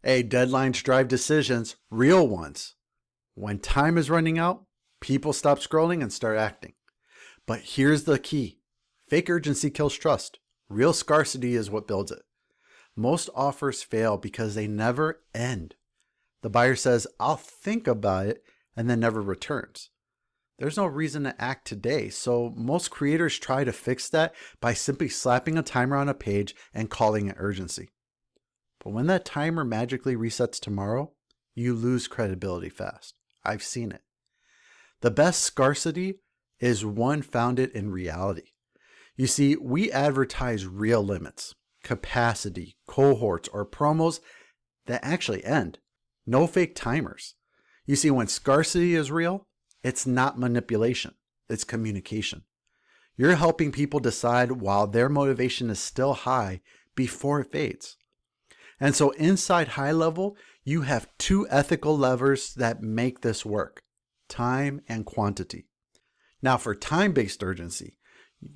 Hey, deadlines drive decisions, real ones. When time is running out, people stop scrolling and start acting. But here's the key. Fake urgency kills trust. Real scarcity is what builds it. Most offers fail because they never end. The buyer says, I'll think about it, and then never returns. There's no reason to act today, so most creators try to fix that by simply slapping a timer on a page and calling it urgency. But when that timer magically resets tomorrow, you lose credibility fast. I've seen it. The best scarcity is one founded in reality. You see, we advertise real limits, capacity, cohorts, or promos that actually end. No fake timers. You see, when scarcity is real, it's not manipulation, it's communication. You're helping people decide while their motivation is still high before it fades. And so inside high level, you have two ethical levers that make this work: time and quantity. Now for time-based urgency,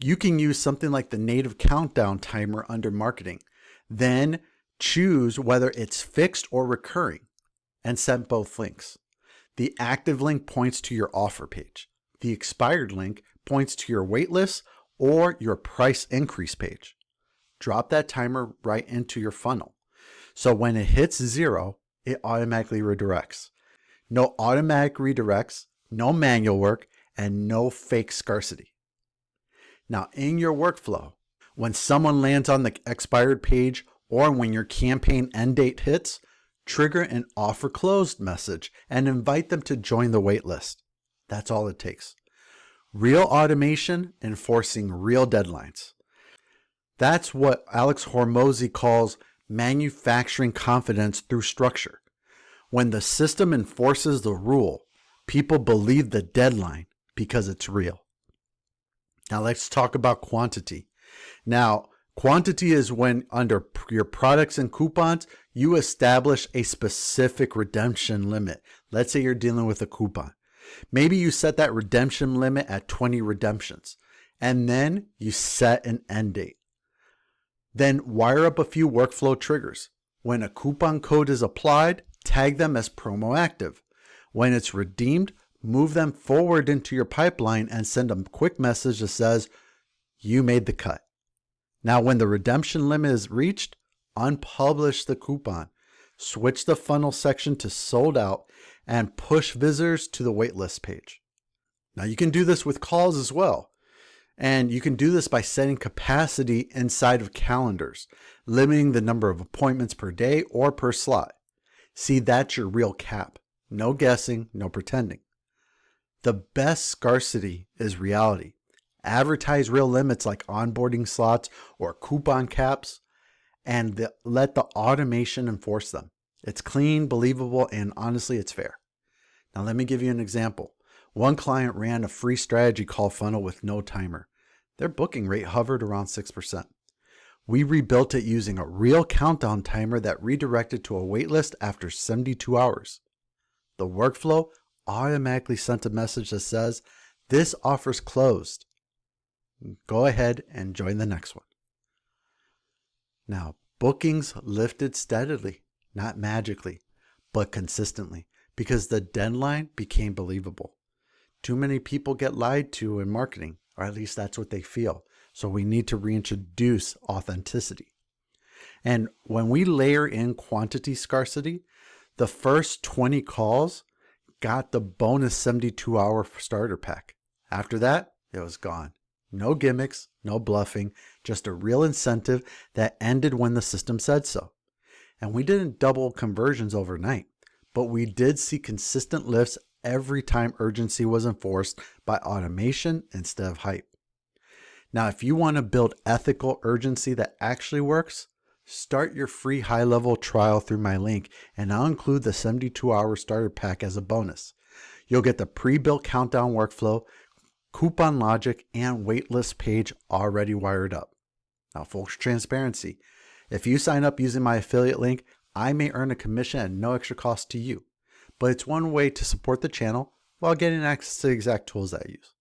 you can use something like the native countdown timer under marketing. Then choose whether it's fixed or recurring and set both links. The active link points to your offer page. The expired link points to your waitlist or your price increase page. Drop that timer right into your funnel. So when it hits 0, it automatically redirects. No automatic redirects, no manual work, and no fake scarcity. Now in your workflow, when someone lands on the expired page or when your campaign end date hits, trigger an offer closed message and invite them to join the waitlist. That's all it takes. Real automation enforcing real deadlines. That's what Alex Hormozi calls manufacturing confidence through structure. When the system enforces the rule, people believe the deadline because it's real. Now let's talk about quantity. Now, quantity is when under your products and coupons, you establish a specific redemption limit. Let's say you're dealing with a coupon. Maybe you set that redemption limit at 20 redemptions, and then you set an end date. Then wire up a few workflow triggers. When a coupon code is applied, tag them as promo active. When it's redeemed, move them forward into your pipeline and send a quick message that says, you made the cut. Now, when the redemption limit is reached, unpublish the coupon, switch the funnel section to sold out, and push visitors to the waitlist page. Now, you can do this with calls as well. And you can do this by setting capacity inside of calendars, limiting the number of appointments per day or per slot. See, that's your real cap. No guessing, no pretending. The best scarcity is reality. Advertise real limits like onboarding slots or coupon caps, and let the automation enforce them. It's clean, believable, and honestly, it's fair. Now, let me give you an example. One client ran a free strategy call funnel with no timer. Their booking rate hovered around 6%. We rebuilt it using a real countdown timer that redirected to a waitlist after 72 hours. The workflow automatically sent a message that says, this offer's closed. Go ahead and join the next one. Now, bookings lifted steadily, not magically, but consistently, because the deadline became believable. Too many people get lied to in marketing, or at least that's what they feel. So we need to reintroduce authenticity. And when we layer in quantity scarcity, the first 20 calls got the bonus 72-hour starter pack. After that, it was gone. No gimmicks, no bluffing, just a real incentive that ended when the system said so. And we didn't double conversions overnight, but we did see consistent lifts every time urgency was enforced by automation instead of hype. Now, if you want to build ethical urgency that actually works, start your free high-level trial through my link, and I'll include the 72-hour starter pack as a bonus. You'll get the pre-built countdown workflow, coupon logic, and waitlist page already wired up. Now, full transparency, if you sign up using my affiliate link, I may earn a commission at no extra cost to you, but it's one way to support the channel while getting access to the exact tools that I use.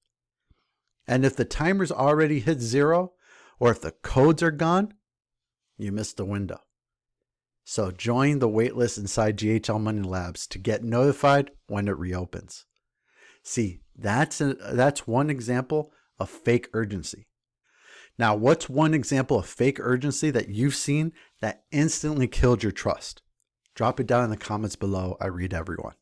And if the timer's already hit 0, or if the codes are gone, you missed the window. So join the waitlist inside GHL Money Labs to get notified when it reopens. See, that's one example of fake urgency. Now, what's one example of fake urgency that you've seen that instantly killed your trust? Drop it down in the comments below. I read everyone.